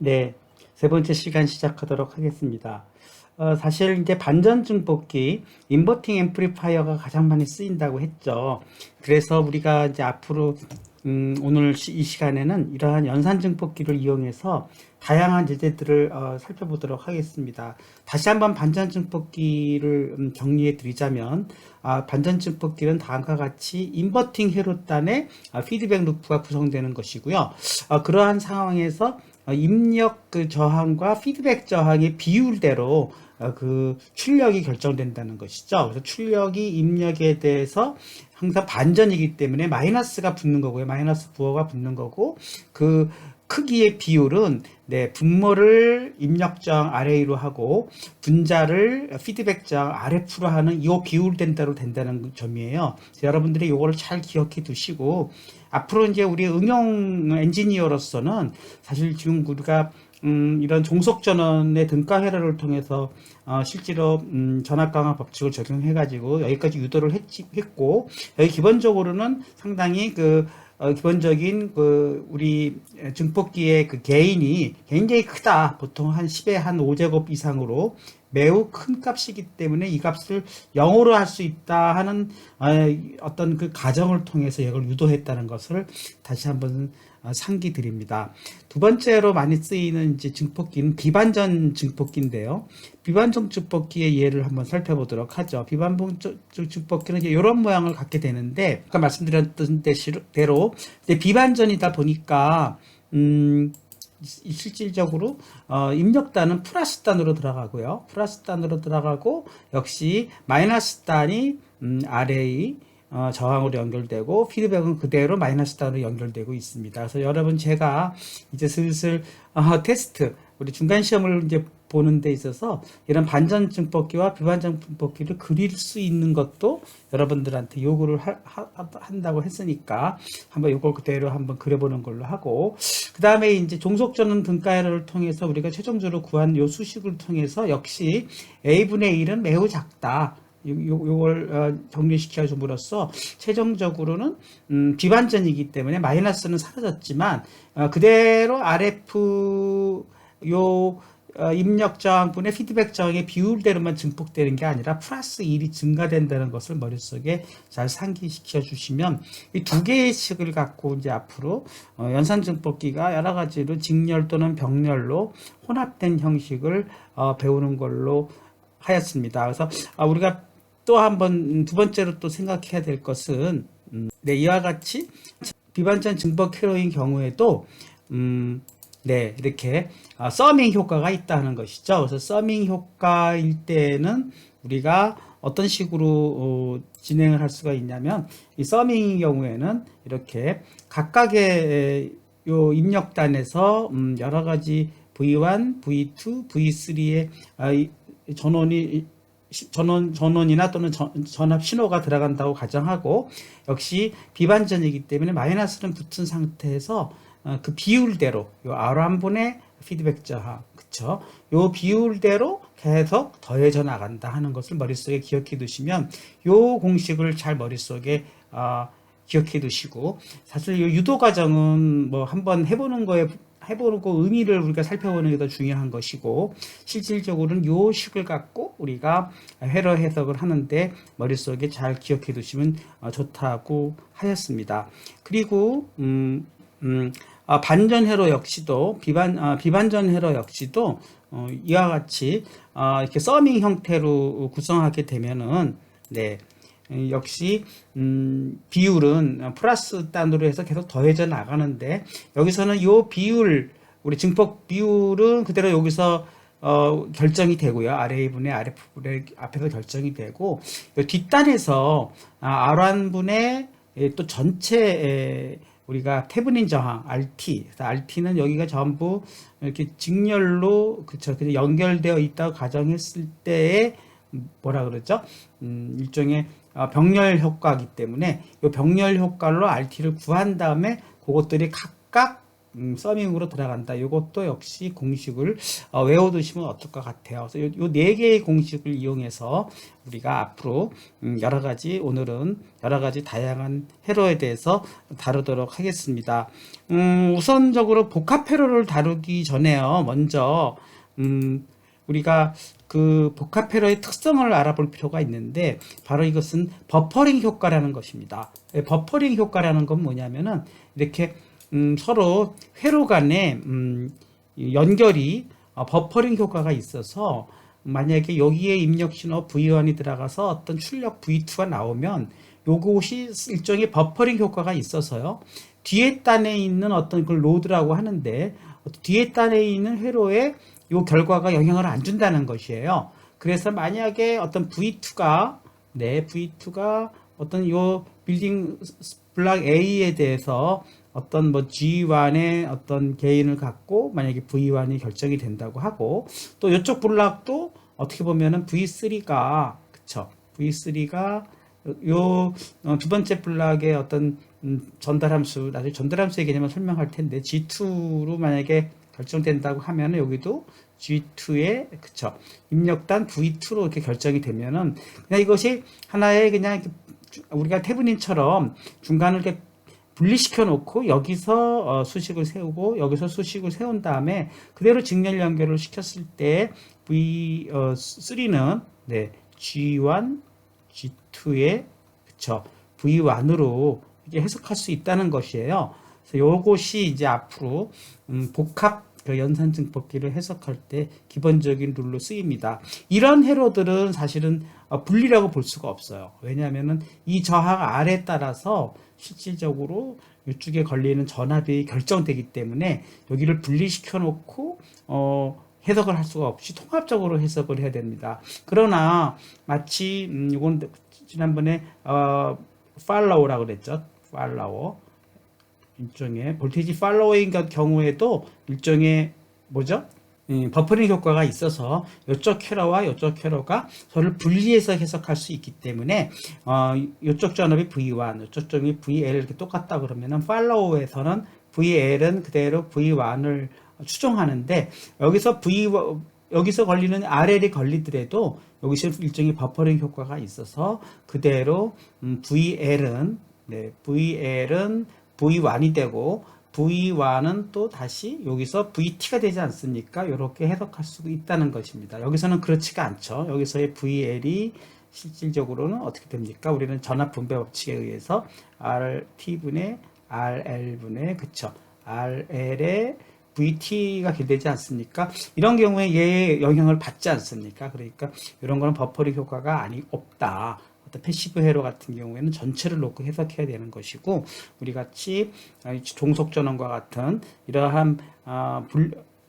네, 세 번째 시간 시작하도록 하겠습니다. 사실 이제 반전 증폭기, 인버팅 앰플리파이어가 가장 많이 쓰인다고 했죠. 그래서 우리가 이제 앞으로 오늘 이 시간에는 이러한 연산 증폭기를 이용해서 다양한 예제들을 살펴보도록 하겠습니다. 다시 한번 반전 증폭기를 정리해 드리자면, 반전 증폭기는 다음과 같이 인버팅 회로단의 피드백 루프가 구성되는 것이고요. 그러한 상황에서 입력 그 저항과 피드백 저항의 비율대로 그 출력이 결정된다는 것이죠. 그래서 출력이 입력에 대해서 항상 반전이기 때문에 마이너스가 붙는 거고요. 마이너스 부호가 붙는 거고, 그 크기의 비율은 분모를 입력 저항 RA로 하고 분자를 피드백 저항 RF로 하는 이 비율대로 된다는 점이에요. 여러분들이 이거를 잘 기억해 두시고, 앞으로 이제 우리 응용 엔지니어로서는 사실 지금 우리가 이런 종속전원의 등가 회로를 통해서 실제로 전압 강화 법칙을 적용해 가지고 여기까지 유도를 했고, 여기 기본적으로는 상당히 기본적인 우리 증폭기의 그 게인이 굉장히 크다. 보통 한 10의 한 5제곱 이상으로 매우 큰 값이기 때문에 이 값을 0으로 할 수 있다 하는 어떤 그 가정을 통해서 이걸 유도했다는 것을 다시 한번 상기 드립니다. 두 번째로 많이 쓰이는 이제 증폭기는 비반전 증폭기인데요. 비반전 증폭기의 예를 한번 살펴보도록 하죠. 비반전 증폭기는 이제 이런 모양을 갖게 되는데, 아까 말씀드렸던 대로 이제 비반전이다 보니까 실질적으로 입력단은 플러스 단으로 들어가고요. 플러스 단으로 들어가고, 역시 마이너스 단이 RA 저항으로 연결되고, 피드백은 그대로 마이너스 단으로 연결되고 있습니다. 그래서 여러분, 제가 이제 슬슬 테스트, 우리 중간 시험을 이제 보는 데 있어서 이런 반전 증폭기와 비반전 증폭기를 그릴 수 있는 것도 여러분들한테 요구를 한다고 했으니까 한번 요걸 그대로 한번 그려보는 걸로 하고, 그 다음에 이제 종속전원 등가를 통해서 우리가 최종적으로 구한 요 수식을 통해서 역시 A분의 1은 매우 작다. 요걸 정리시켜 줌으로써 최종적으로는 비반전이기 때문에 마이너스는 사라졌지만 그대로 RF 입력 저항분의 피드백 저항의 비율대로만 증폭되는 게 아니라 플러스 1이 증가된다는 것을 머릿속에 잘 상기시켜 주시면, 이 두 개의 식을 갖고 이제 앞으로 연산 증폭기가 여러 가지로 직렬 또는 병렬로 혼합된 형식을 배우는 걸로 하였습니다. 그래서 우리가 또 한번 두 번째로 또 생각해야 될 것은, 이와 같이 비반전 증폭 회로인 경우에도 이렇게 서밍 효과가 있다는 것이죠. 그래서 서밍 효과일 때는 우리가 어떤 식으로 진행을 할 수가 있냐면, 이 서밍의 경우에는 이렇게 각각의 요 입력단에서 여러 가지 V1, V2, V3의 전원이나 또는 전압 신호가 들어간다고 가정하고, 역시 비반전이기 때문에 마이너스는 붙은 상태에서 그 비율대로 요 R1분의 피드백 저항, 그쵸? 요 비율대로 계속 더해져 나간다 하는 것을 머릿속에 기억해 두시면, 요 공식을 잘 머릿속에 기억해 두시고, 사실 이 유도 과정은 뭐 한번 해보고 의미를 우리가 살펴보는 게 더 중요한 것이고, 실질적으로는 요 식을 갖고 우리가 회로 해석을 하는데 머릿속에 잘 기억해 두시면 좋다고 하였습니다. 그리고 반전 회로 역시도 비반전 회로 역시도 이와 같이 이렇게 서밍 형태로 구성하게 되면은 역시 비율은 플러스 단으로 해서 계속 더해져 나가는데, 여기서는 이 비율, 우리 증폭 비율은 그대로 여기서 결정이 되고요. RA분의 RF분의 앞에서 결정이 되고, 뒷단에서 R1분의 또 전체 우리가 테브닌 저항 RT, RT는 여기가 전부 이렇게 직렬로 연결되어 있다고 가정했을 때에 뭐라 그러죠? 일종의 병렬 효과이기 때문에 이 병렬 효과로 RT를 구한 다음에 그것들이 각각 서밍으로 들어간다. 이것도 역시 공식을 외워두시면 어떨 것 같아요. 그래서 요 네 개의 공식을 이용해서 우리가 앞으로 오늘은 여러 가지 다양한 회로에 대해서 다루도록 하겠습니다. 우선적으로 복합 회로를 다루기 전에요. 먼저 우리가 그 복합 회로의 특성을 알아볼 필요가 있는데 바로 이것은 버퍼링 효과라는 것입니다. 버퍼링 효과라는 건 뭐냐면은 이렇게 서로 회로 간에 연결이 버퍼링 효과가 있어서 만약에 여기에 입력 신호 V1이 들어가서 어떤 출력 V2가 나오면 요것이 일종의 버퍼링 효과가 있어서요. 뒤에 단에 있는 어떤 그 로드라고 하는데 뒤에 단에 있는 회로에 요 결과가 영향을 안 준다는 것이에요. 그래서 만약에 어떤 V2가 어떤 요 빌딩 블락 A에 대해서 어떤 뭐 G1의 어떤 개인을 갖고 만약에 V1이 결정이 된다고 하고 또 이쪽 블락도 어떻게 보면은 V3가 그쵸 V3가 요 두 번째 블락의 어떤 전달함수 나중에 전달함수의 개념을 설명할 텐데 G2로 만약에 결정된다고 하면은 여기도 G2에 그쵸 입력단 V2로 이렇게 결정이 되면은 그냥 이것이 하나의 그냥 우리가 태블릿처럼 중간을 이렇게 분리시켜 놓고 여기서 수식을 세우고 여기서 수식을 세운 다음에 그대로 직렬 연결을 시켰을 때 V3는 G1, G2에 그쵸 V1으로 이제 해석할 수 있다는 것이에요. 그래서 요것이 이제 앞으로 복합 연산증법기를 해석할 때 기본적인 룰로 쓰입니다. 이런 회로들은 사실은 분리라고 볼 수가 없어요. 왜냐하면은 이 저항 R에 따라서 실질적으로 이쪽에 걸리는 전압이 결정되기 때문에 여기를 분리시켜 놓고 해석을 할 수가 없이 통합적으로 해석을 해야 됩니다. 그러나 마치 이건 지난번에 팔로우라고 그랬죠. 팔로워 일종의 볼테이지 팔로잉 같은 경우에도 일종의 뭐죠? 버퍼링 효과가 있어서 이쪽 캐러와 이쪽 캐러가 서로 분리해서 해석할 수 있기 때문에 이쪽 전압이 V1, 이쪽 전압이 VL 이렇게 똑같다 그러면은 팔로우에서는 VL은 그대로 V1을 추정하는데 여기서 걸리는 RL이 걸리더라도 여기서 일종의 버퍼링 효과가 있어서 그대로 VL은 V1이 되고 V1은 또 다시 여기서 VT가 되지 않습니까? 이렇게 해석할 수 있다는 것입니다. 여기서는 그렇지가 않죠. 여기서의 VL이 실질적으로는 어떻게 됩니까? 우리는 전압 분배 법칙에 의해서 RT분의 RL분의 그쵸? RL의 VT가 길되지 않습니까? 이런 경우에 얘의 영향을 받지 않습니까? 그러니까 이런 거는 버퍼링 효과가 없다. 패시브 회로 같은 경우에는 전체를 놓고 해석해야 되는 것이고 우리 같이 종속 전원과 같은 이러한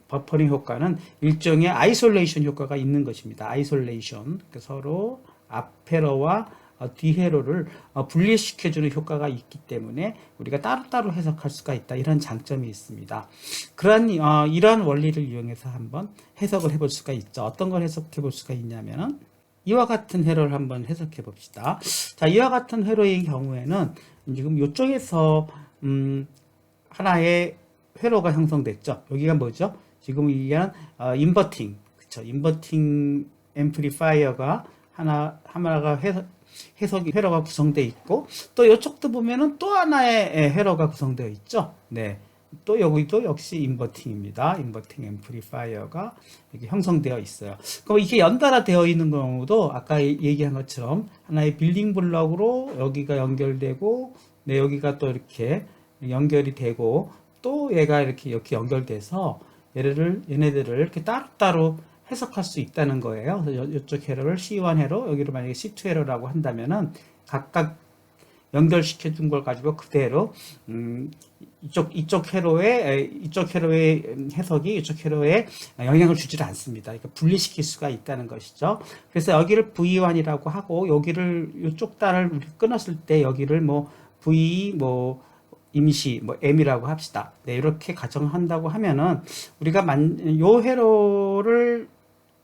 버퍼링 효과는 일종의 아이솔레이션 효과가 있는 것입니다. 아이솔레이션 서로 앞 회로와 뒤 회로를 분리시켜주는 효과가 있기 때문에 우리가 따로따로 해석할 수가 있다. 이런 장점이 있습니다. 이러한 원리를 이용해서 한번 해석을 해볼 수가 있죠. 어떤 걸 해석해 볼 수가 있냐면은 이와 같은 회로를 한번 해석해 봅시다. 자, 이와 같은 회로의 경우에는 지금 이쪽에서 하나의 회로가 형성됐죠. 여기가 뭐죠? 지금 이게 인버팅, 그쵸? 인버팅 앰플리파이어가 하나가 회로가 구성되어 있고 또 이쪽도 보면은 또 하나의 회로가 구성되어 있죠. 네. 또 여기도 역시 인버팅입니다. 인버팅 앰플리파이어가 이렇게 형성되어 있어요. 그럼 이게 연달아 되어 있는 경우도 아까 얘기한 것처럼 하나의 빌딩 블럭으로 여기가 연결되고 여기가 또 이렇게 연결이 되고 또 얘가 이렇게 연결돼서 얘네들을 이렇게 따로따로 해석할 수 있다는 거예요. 그래서 이쪽 회로를 C1 회로, 여기를 만약에 C2 회로라고 한다면은 각각 연결시켜 준 걸 가지고 그대로 이쪽 회로의 해석이 이쪽 회로에 영향을 주지를 않습니다. 그러니까 분리시킬 수가 있다는 것이죠. 그래서 여기를 V1이라고 하고 여기를 이쪽 단을 끊었을 때 여기를 뭐 V 임시 M이라고 합시다. 네, 이렇게 가정한다고 하면은 우리가 요 회로를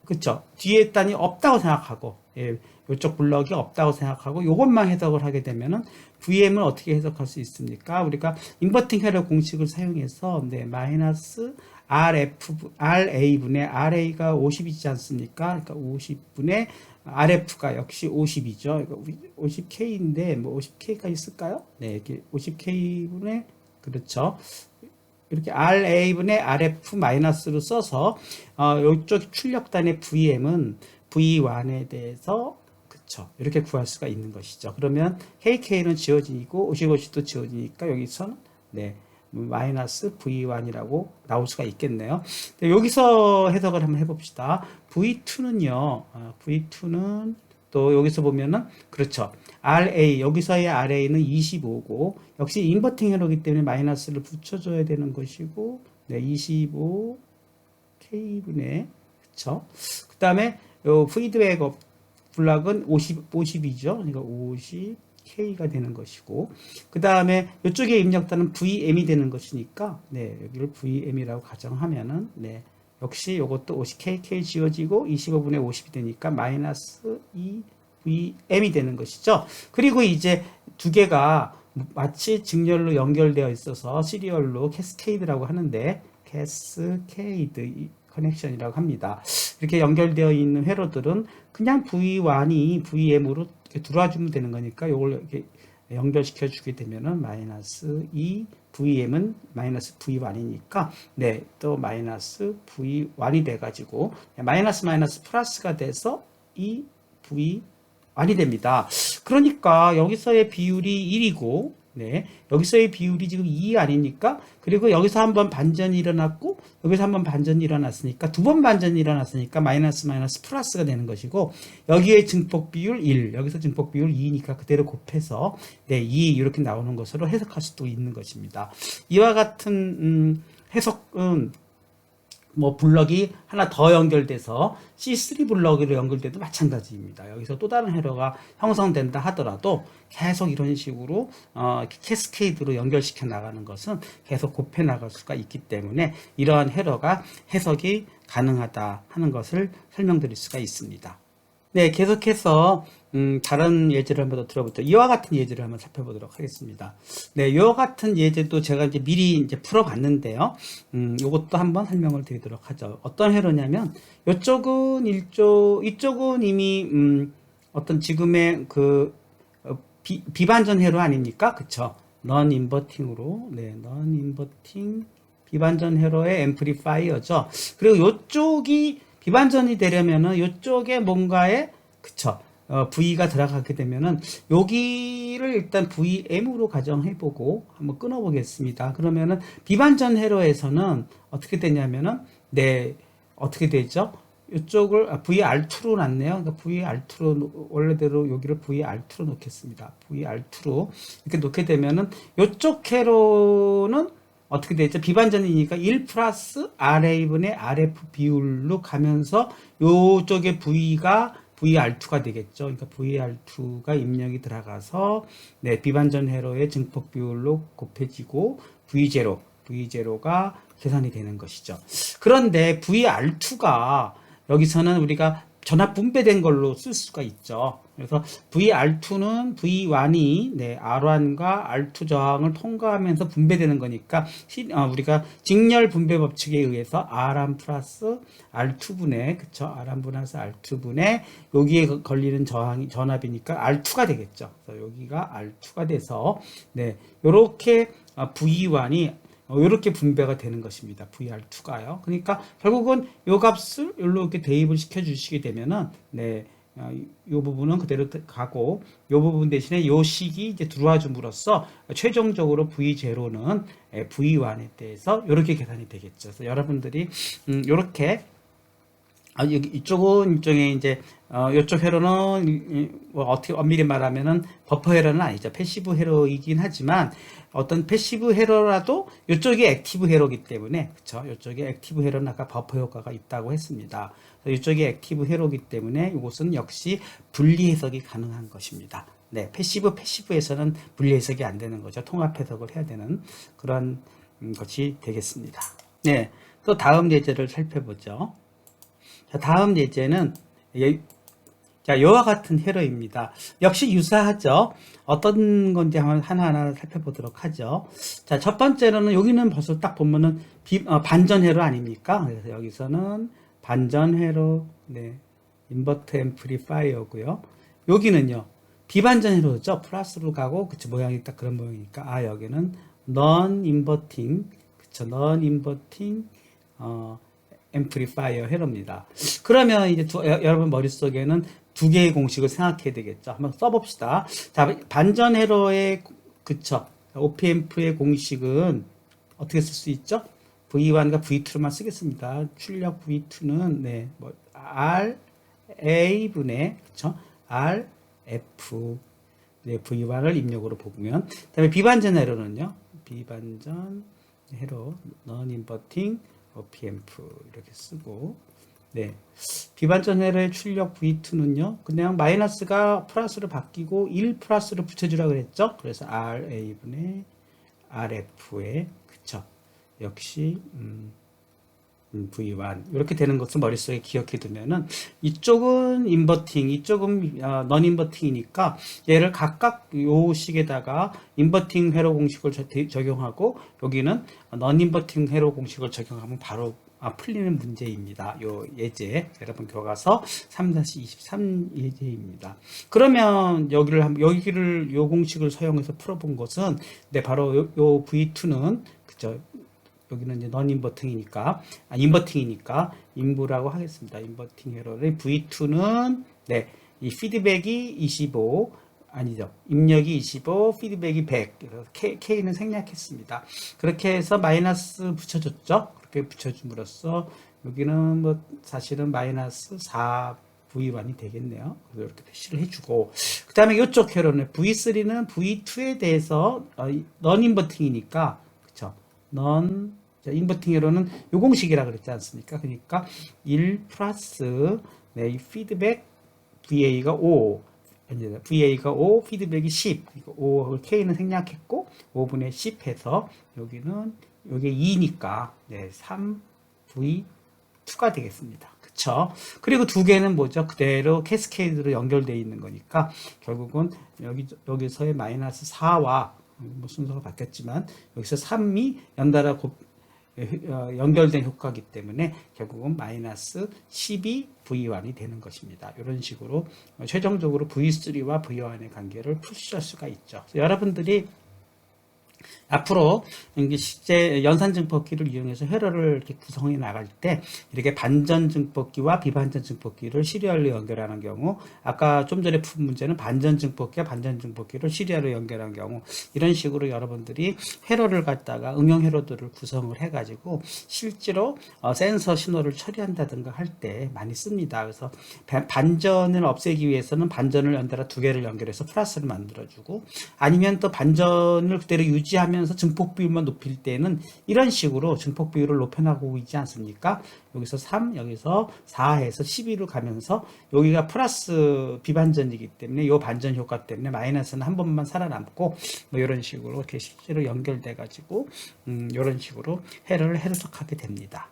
그쵸 뒤에 단이 없다고 생각하고 요 이쪽 블럭이 없다고 생각하고 이것만 해석을 하게 되면은 VM을 어떻게 해석할 수 있습니까? 우리가 인버팅 회로 공식을 사용해서 네, 마이너스 RA분의 RA가 50이지 않습니까? 그러니까 50분의 RF가 역시 50이죠. 그러니까 50K인데 뭐 50K까지 쓸까요? 네, 이렇게 50K분의 그렇죠. 이렇게 RA분의 RF 마이너스로 써서 이쪽 출력단의 VM은 V1에 대해서 그쵸 이렇게 구할 수가 있는 것이죠. 그러면 KK는 지워지고 50, 50도 지워지니까 여기서는 네 마이너스 V1이라고 나올 수가 있겠네요. 여기서 해석을 한번 해봅시다. V2는요. V2는 또 여기서 보면은 그렇죠. RA 여기서의 RA는 25고 역시 인버팅 회로이기 때문에 마이너스를 붙여줘야 되는 것이고 네 25K분의 그쵸. 그 다음에 요 피드백 블락은 50이죠. 그러니까 50K가 되는 것이고 그 다음에 이쪽에 입력단은 VM이 되는 것이니까 네 여기를 VM이라고 가정하면은 네 역시 이것도 50KK 지워지고 25분의 50이 되니까 마이너스 2VM이 되는 것이죠. 그리고 이제 두 개가 마치 직렬로 연결되어 있어서 시리얼로 캐스케이드라고 하는데 캐스케이드 커넥션이라고 합니다. 이렇게 연결되어 있는 회로들은 그냥 V1이 VM으로 들어와주면 되는 거니까 이걸 이렇게 연결시켜 주게 되면은 마이너스 2 VM은 마이너스 V1이니까 네, 또 마이너스 V1이 돼가지고 마이너스 마이너스 플러스가 돼서 이 V1이 됩니다. 그러니까 여기서의 비율이 1이고 네, 여기서의 비율이 지금 2 아닙니까? 그리고 여기서 한번 반전이 일어났고 여기서 한번 반전이 일어났으니까 두 번 반전이 일어났으니까 마이너스 마이너스 플러스가 되는 것이고 여기에 증폭 비율 1 여기서 증폭 비율 2니까 그대로 곱해서 네, 2 이렇게 나오는 것으로 해석할 수도 있는 것입니다. 이와 같은 해석은 뭐 블럭이 하나 더 연결돼서 C3 블럭으로 연결돼도 마찬가지입니다. 여기서 또 다른 회로가 형성된다 하더라도 계속 이런 식으로 캐스케이드로 연결시켜 나가는 것은 계속 곱해 나갈 수가 있기 때문에 이러한 회로가 해석이 가능하다 하는 것을 설명드릴 수가 있습니다. 네, 계속해서 다른 예제를 한번 더 들어보죠. 이와 같은 예제를 한번 살펴보도록 하겠습니다. 네, 이와 같은 예제도 제가 이제 미리 이제 풀어봤는데요. 이것도 한번 설명을 드리도록 하죠. 어떤 회로냐면 이쪽은 이쪽은 이미 어떤 지금의 그 비반전 회로 아닙니까? 그쵸? 넌 인버팅으로 네, 넌 인버팅 비반전 회로의 앰플리파이어죠. 그리고 이쪽이 비반전이 되려면은 이쪽에 뭔가에 그쵸 V가 들어가게 되면은 여기를 일단 VM으로 가정해보고 한번 끊어보겠습니다. 그러면은 비반전 회로에서는 어떻게 되냐면은 네 어떻게 되죠? 이쪽을 VR2로 놨네요. 그러니까 VR2로 원래대로 여기를 VR2로 놓겠습니다. VR2로 이렇게 놓게 되면은 이쪽 회로는 어떻게 되죠? 비반전이니까 1 플러스 RA분의 RF 비율로 가면서 요쪽에 V가 VR2가 되겠죠. 그러니까 VR2가 입력이 들어가서 네, 비반전 회로의 증폭 비율로 곱해지고 V0가 계산이 되는 것이죠. 그런데 VR2가 여기서는 우리가 전압 분배된 걸로 쓸 수가 있죠. 그래서 VR2는 V1이 네, R1과 R2 저항을 통과하면서 분배되는 거니까 우리가 직렬 분배 법칙에 의해서 R1 플러스 R2분의 그쵸? R1 플러스 R2분의 여기에 걸리는 전압이니까 R2가 되겠죠. 그래서 여기가 R2가 돼서 네, 요렇게 V1이 이렇게 분배가 되는 것입니다. VR2가요. 그러니까 결국은 이 값을 이렇게 대입을 시켜 주시게 되면은 네, 이 부분은 그대로 가고 이 부분 대신에 이 식이 이제 들어와 줌으로써 최종적으로 V0는 V1에 대해서 이렇게 계산이 되겠죠. 그래서 여러분들이 이렇게 이쪽은 일종의 이제 이쪽 회로는 뭐 어떻게 엄밀히 말하면은 버퍼 회로는 아니죠. 패시브 회로이긴 하지만 어떤 패시브 회로라도 이쪽이 액티브 회로이기 때문에 그렇죠. 이쪽에 액티브 회로는 아까 버퍼 효과가 있다고 했습니다. 이쪽이 액티브 회로이기 때문에 이것은 역시 분리 해석이 가능한 것입니다. 네, 패시브에서는 분리 해석이 안 되는 거죠. 통합 해석을 해야 되는 그런 것이 되겠습니다. 네, 또 다음 예제를 살펴보죠. 자, 다음 예제는 자, 이와 같은 회로입니다. 역시 유사하죠. 어떤 건지 한번 하나하나 살펴보도록 하죠. 자, 첫 번째로는 여기는 벌써 딱 보면은 반전 회로 아닙니까? 그래서 여기서는 반전 회로, 네, 인버터 앰플리파이어고요. 여기는요, 비반전 회로죠. 플러스로 가고, 그쵸, 모양이 딱 그런 모양이니까. 아, 여기는 non inverting, 그쵸, non inverting, 앰플리파이어 회로입니다. 그러면 이제 여러분 머릿속에는 두 개의 공식을 생각해야 되겠죠. 한번 써봅시다. 자, 반전 회로의, 그쵸, OP앰프의 공식은 어떻게 쓸 수 있죠? V1과 V2로만 쓰겠습니다. 출력 V2는, 네, 뭐, R, A분의, 그쵸? R, F, 네, V1을 입력으로 보면. 그 다음에 비반전 회로는요, 비반전 회로, non-inverting OP앰프 이렇게 쓰고, 네, 비반전 회로의 출력 V2는요, 그냥 마이너스가 플러스로 바뀌고 1 플러스로 붙여주라 그랬죠. 그래서 RA분의 RF에, 그쵸, 역시 V1 이렇게 되는 것을 머릿속에 기억해 두면은 이쪽은 인버팅, 이쪽은 넌 인버팅이니까 얘를 각각 요 식에다가 인버팅 회로 공식을 적용하고 여기는 넌 인버팅 회로 공식을 적용하면 바로 풀리는 문제입니다. 요 예제 여러분 교과서 3-23 예제입니다. 그러면 여기를 요 공식을 사용해서 풀어본 것은 네, 바로 요 V2는 그죠? 여기는 이제 non 인버팅이니까, 인버팅이니까 인부라고 하겠습니다. 인버팅 회로의 V2는, 네, 이 피드백이 25, 아니죠. 입력이 25, 피드백이 100. 그래서 K는 생략했습니다. 그렇게 해서 마이너스 붙여줬죠. 그렇게 붙여줌으로써 여기는 뭐 사실은 마이너스 4 V1이 되겠네요. 그래서 이렇게 표시를 해주고, 그 다음에 이쪽 회로는 V3는 V2에 대해서 non 인버팅이니까, 그쵸. non 인버팅 회로는 요 공식이라 그랬지 않습니까? 그러니까 1 플러스 네, 이 피드백 VA가 5, VA가 5, 피드백이 10. 그러니까 5, K는 생략했고 5분의 10 해서 여기는 요게 2니까 네, 3V2가 되겠습니다. 그쵸? 그리고 두 개는 뭐죠? 그대로 캐스케이드로 연결되어 있는 거니까 결국은 여기서의 마이너스 4와 뭐 순서가 바뀌었지만 여기서 3이 연달아 연결된 효과이기 때문에 결국은 마이너스 12 V1이 되는 것입니다. 이런 식으로 최종적으로 V3와 V1의 관계를 풀실 수가 있죠. 여러분들이 앞으로 실제 연산 증폭기를 이용해서 회로를 이렇게 구성해 나갈 때 이렇게 반전 증폭기와 비반전 증폭기를 시리얼로 연결하는 경우, 아까 좀 전에 푼 문제는 반전 증폭기와 반전 증폭기를 시리얼로 연결한 경우, 이런 식으로 여러분들이 회로를 갖다가 응용 회로들을 구성을 해가지고 실제로 센서 신호를 처리한다든가 할 때 많이 씁니다. 그래서 반전을 없애기 위해서는 반전을 연달아 두 개를 연결해서 플러스를 만들어주고, 아니면 또 반전을 그대로 유지하면서 증폭 비율만 높일 때는 이런 식으로 증폭 비율을 높여나가고 있지 않습니까? 여기서 3, 여기서 4해서 12로 가면서 여기가 플러스 비반전이기 때문에 이 반전 효과 때문에 마이너스는 한 번만 살아남고 뭐 이런 식으로 이렇게 실제로 연결돼 가지고 이런 식으로 회로를 해석하게 됩니다.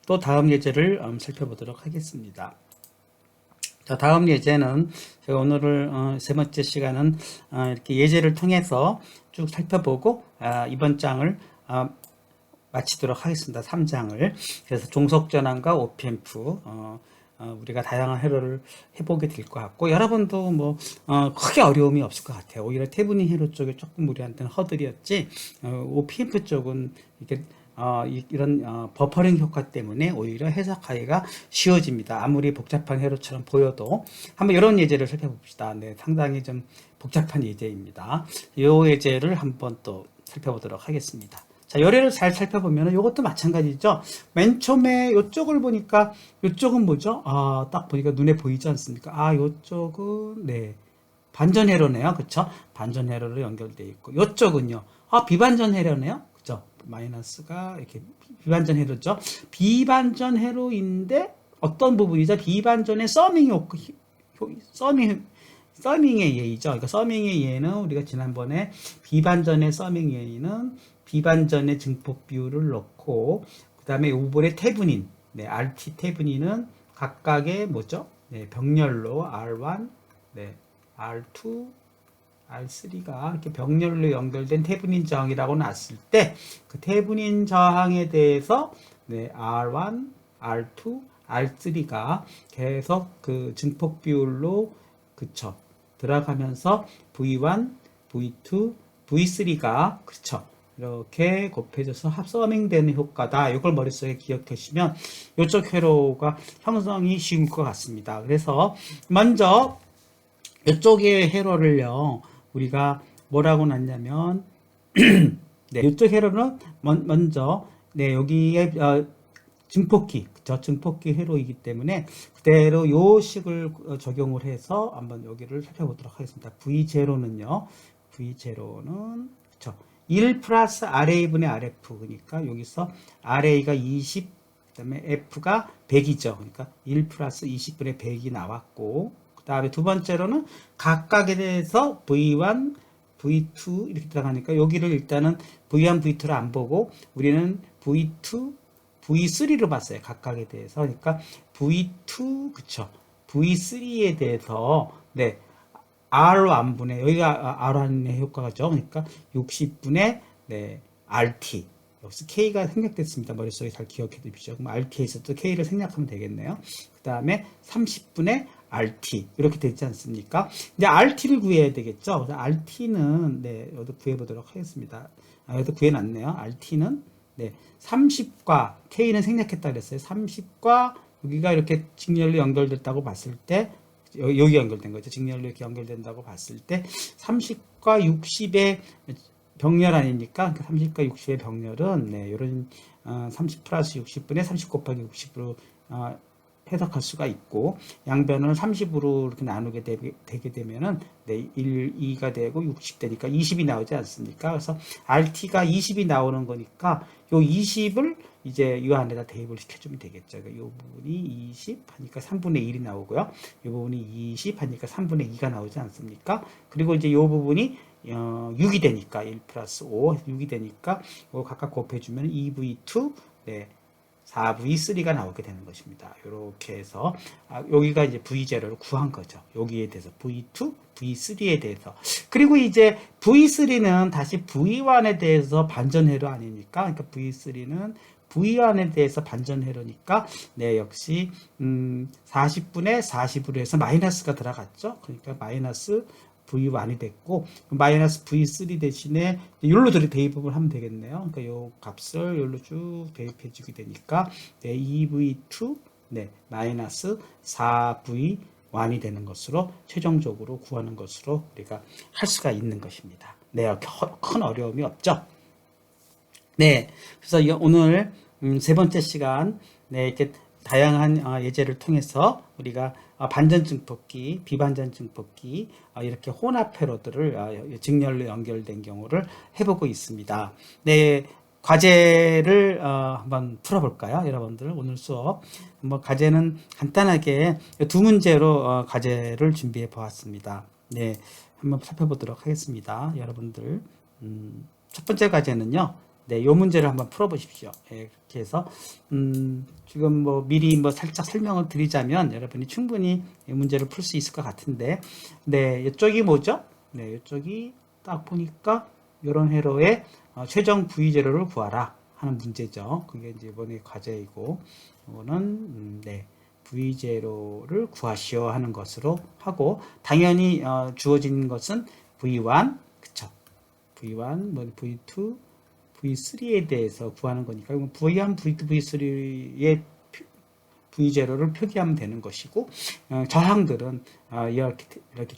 또 다음 예제를 살펴보도록 하겠습니다. 자, 다음 예제는 제가 오늘 세 번째 시간은 이렇게 예제를 통해서 쭉 살펴보고 이번 장을 마치도록 하겠습니다. 3장을. 그래서 종속 전환과 OP앰프 우리가 다양한 회로를 해보게 될 것 같고, 여러분도 뭐 크게 어려움이 없을 것 같아요. 오히려 태블릿 회로 쪽에 조금 우리한테는 허들이었지, OP앰프 쪽은 이렇게 이런 버퍼링 효과 때문에 오히려 해석하기가 쉬워집니다. 아무리 복잡한 회로처럼 보여도. 한번 이런 예제를 살펴봅시다. 네, 상당히 좀 복잡한 예제입니다. 이 예제를 한번 또 살펴보도록 하겠습니다. 자, 요래를 잘 살펴보면 이것도 마찬가지죠. 맨 처음에 이쪽을 보니까 이쪽은 뭐죠? 딱 보니까 눈에 보이지 않습니까? 이쪽은 네, 반전 회로네요. 그쵸? 반전 회로로 연결되어 있고, 이쪽은요. 비반전 회로네요. 그쵸? 마이너스가 이렇게 비반전 회로죠. 비반전 회로인데 어떤 부분이죠? 비반전의 서밍의 예이죠. 그러니까 서밍의 예는 우리가 지난번에 비반전의 서밍 예는 비반전의 증폭 비율을 넣고, 그 다음에 5번의 태분인, 네, RT 태분인은 각각의 뭐죠? 네, 병렬로 R1, 네, R2, R3가 이렇게 병렬로 연결된 태분인 저항이라고 놨을 때 그 태분인 저항에 대해서 네, R1, R2, R3가 계속 그 증폭 비율로 그쵸 들어가면서 V1, V2, V3가 그쵸 이렇게 곱해져서 합서밍되는 효과다. 이걸 머릿속에 기억하시면 이쪽 회로가 형성이 쉬울 것 같습니다. 그래서 먼저 이쪽의 회로를요 우리가 뭐라고 놨냐면 네, 이쪽 회로는 먼저 네, 여기에 증폭기, 그쵸? 증폭기 회로이기 때문에 그대로 요 식을 적용을 해서 한번 여기를 살펴보도록 하겠습니다. V0는요, V0는 그쵸? 1 플러스 RA분의 RF, 그러니까 여기서 RA가 20, 그 다음에 F가 100이죠. 그러니까 1 플러스 20분의 100이 나왔고, 그 다음에 두 번째로는 각각에 대해서 V1, V2 이렇게 들어가니까 여기를 일단은 V1, V2를 안 보고 우리는 V2, V3로 봤어요. 각각에 대해서. 그러니까 V2, 그쵸. V3에 대해서, 네, R1분의, 여기가 R1의 효과가죠. 그러니까 60분의, 네, RT. 여기서 K가 생략됐습니다. 머릿속에 잘 기억해 두십시오. 그럼 RT에서도 K를 생략하면 되겠네요. 그 다음에 30분의 RT. 이렇게 되지 않습니까? 이제 RT를 구해야 되겠죠. RT는, 네, 여기도 구해보도록 하겠습니다. 여기도 구해놨네요. RT는, 네, 30과 K는 생략했다 그랬어요. 30과 여기가 이렇게 직렬로 연결됐다고 봤을 때, 여기 연결된 거죠. 직렬로 이렇게 연결된다고 봤을 때 30과 60의 병렬 아닙니까? 30과 60의 병렬은 네, 이런 30 플러스 60분의 30 곱하기 60으로 해석할 수가 있고 양변을 30으로 이렇게 나누게 되게 되면은 네, 1, 2가 되고 60 되니까 20이 나오지 않습니까? 그래서 RT가 20이 나오는 거니까 요 20을 이제 이 안에다 대입을 시켜주면 되겠죠. 그러니까 이 부분이 20 하니까 3분의 1이 나오고요. 이 부분이 20 하니까 3분의 2가 나오지 않습니까? 그리고 이제 이 부분이 6이 되니까 1 플러스 5, 6이 되니까 이거 각각 곱해주면 2V2, 네, 4V3가 나오게 되는 것입니다. 이렇게 해서 여기가 이제 V0를 구한 거죠. 여기에 대해서 V2, V3에 대해서. 그리고 이제 V3는 다시 V1에 대해서 반전회로 아닙니까? 그러니까 V3는 V1에 대해서 반전회로니까 네, 역시 40분의 40으로 해서 마이너스가 들어갔죠. 그러니까 마이너스 V1이 됐고 마이너스 V3 대신에 여기로 대입을 하면 되겠네요. 그러니까 요 값을 여기로 쭉 대입해 주게 되니까 네, 2V2 네, 마이너스 4V1이 되는 것으로 최종적으로 구하는 것으로 우리가 할 수가 있는 것입니다. 네, 큰 어려움이 없죠. 네, 그래서 오늘 세 번째 시간 네, 이렇게 다양한 예제를 통해서 우리가 반전증폭기, 비반전증폭기 이렇게 혼합 회로들을 직렬로 연결된 경우를 해보고 있습니다. 네, 과제를 한번 풀어볼까요, 여러분들? 오늘 수업 한번 과제는 간단하게 두 문제로 과제를 준비해 보았습니다. 네, 한번 살펴보도록 하겠습니다, 여러분들. 첫 번째 과제는요. 네, 요 문제를 한번 풀어보십시오. 예, 그렇게 해서 지금 뭐 미리 뭐 살짝 설명을 드리자면 여러분이 충분히 이 문제를 풀 수 있을 것 같은데, 네, 이쪽이 뭐죠? 네, 이쪽이 딱 보니까 이런 회로의 최종 V0를 구하라 하는 문제죠. 그게 이제 이번에 과제이고, 이거는 네, V0를 구하시오 하는 것으로 하고, 당연히 주어진 것은 V1, 그쵸? V1, 뭐 V2, V3에 대해서 구하는 거니까 V1, V2, V3의 V0를 표기하면 되는 것이고 저항들은 이렇게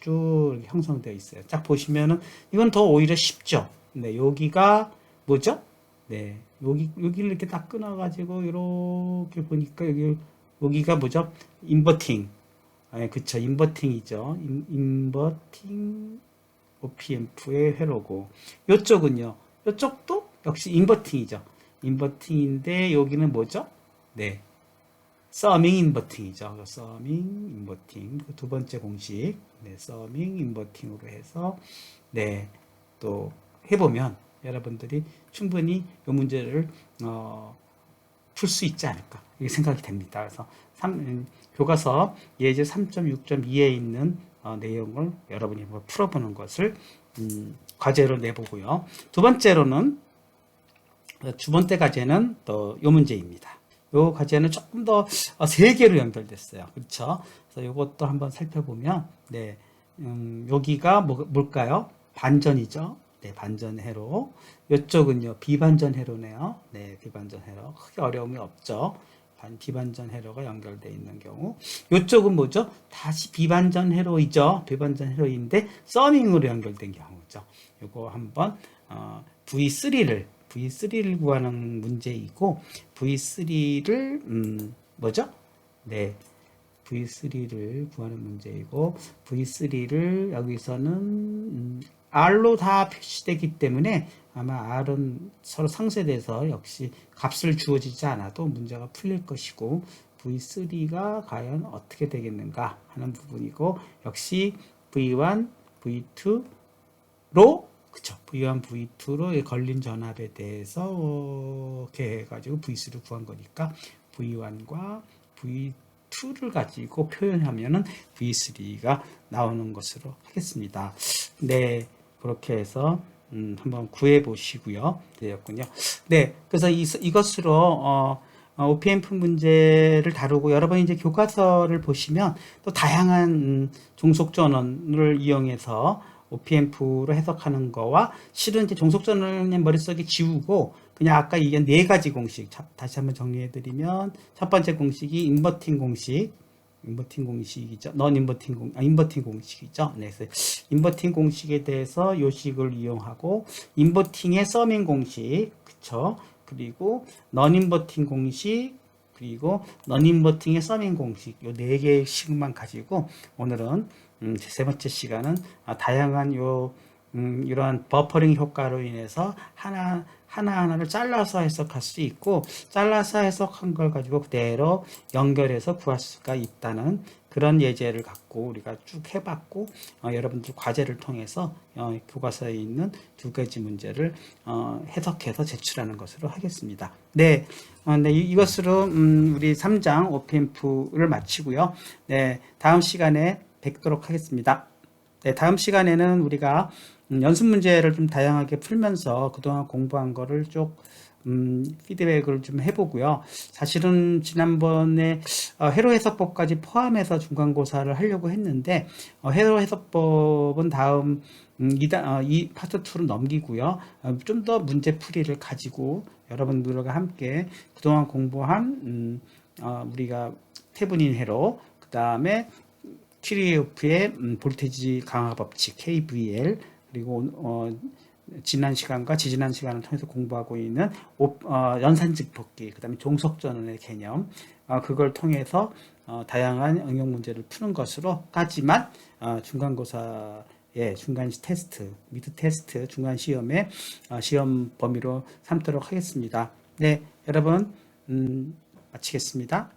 쭉 형성되어 있어요. 딱 보시면은 이건 더 오히려 쉽죠. 네, 여기가 뭐죠? 네, 여기를 이렇게 딱 끊어가지고 이렇게 보니까 여기가 뭐죠? 인버팅. 그쵸, 인버팅이죠. 인버팅 OPM프의 회로고 이쪽은요. 이쪽도 역시 인버팅이죠. 인버팅인데 여기는 뭐죠? 네, 서밍 인버팅이죠. 서밍 인버팅 두 번째 공식. 네, 서밍 인버팅으로 해서 네, 또 해보면 여러분들이 충분히 이 문제를 풀 수 있지 않을까 이렇게 생각이 됩니다. 그래서 교과서 예제 3.6.2에 있는 내용을 여러분이 한번 풀어보는 것을 과제로 내보고요. 두 번째로는 두 번째 과제는 또 요 문제입니다. 요 과제는 조금 더 세 개로 연결됐어요. 그렇죠? 그래서 이것도 한번 살펴보면 네, 여기가 뭘까요? 반전이죠. 네, 반전 회로. 이쪽은요, 비반전 회로네요. 네, 비반전 회로. 크게 어려움이 없죠. 비반전 회로가 연결되어 있는 경우. 이쪽은 뭐죠? 다시 비반전 회로이죠. 비반전 회로인데 서밍으로 연결된 경우죠. 이거 한번 V3를 구하는 문제이고 V3를 뭐죠? 네. V3를 구하는 문제이고 V3를 여기서는 R로 다 표시되기 때문에 아마 R은 서로 상쇄돼서 역시 값을 주어지지 않아도 문제가 풀릴 것이고 V3가 과연 어떻게 되겠는가 하는 부분이고 역시 V1, V2로 그쵸. V1, V2로 걸린 전압에 대해서 이렇게 해가지고 V3를 구한 거니까 V1과 V2를 가지고 표현하면은 V3가 나오는 것으로 하겠습니다. 네. 그렇게 해서 한번 구해 보시고요. 되었군요. 네. 그래서 이것으로 OPMF 문제를 다루고 여러분이 이제 교과서를 보시면 또 다양한 종속 전원을 이용해서 OPMF로 해석하는 거와 실은 이제 종속 전원을 머릿속에 지우고 그냥 아까 얘기한 네 가지 공식 다시 한번 정리해 드리면 첫 번째 공식이 인버팅 공식이죠. 인버팅 공식이죠. 네, 그래서 인버팅 공식에 대해서 요식을 이용하고 인버팅의 서밍 공식, 그쵸? 그리고 non-inverting 공식, 그리고 non-inverting의 서밍 공식, 요 네 개씩만 가지고 오늘은 세 번째 시간은 다양한 이러한 버퍼링 효과로 인해서 하나하나를 잘라서 해석할 수 있고 잘라서 해석한 걸 가지고 그대로 연결해서 구할 수가 있다는 그런 예제를 갖고 우리가 쭉 해봤고 여러분들 과제를 통해서 교과서에 있는 두 가지 문제를 해석해서 제출하는 것으로 하겠습니다. 네, 네 이것으로 우리 3장 OPMF를 마치고요. 네, 다음 시간에 뵙도록 하겠습니다. 네, 다음 시간에는 우리가 연습 문제를 좀 다양하게 풀면서 그동안 공부한 거를 쭉 피드백을 좀 해보고요. 사실은 지난번에 회로 해석법까지 포함해서 중간고사를 하려고 했는데 회로 해석법은 다음 이 파트 2로 넘기고요. 좀 더 문제풀이를 가지고 여러분들과 함께 그동안 공부한 우리가 태분인 회로 그 다음에 키르호프의 볼테지 강화 법칙 KVL 그리고 지난 시간과 지지난 시간을 통해서 공부하고 있는 연산직폭기 그 다음에 종속전원의 개념 그걸 통해서 다양한 응용 문제를 푸는 것으로까지만 중간고사의 중간 테스트, 미드 테스트, 중간 시험의 시험 범위로 삼도록 하겠습니다. 네, 여러분 마치겠습니다.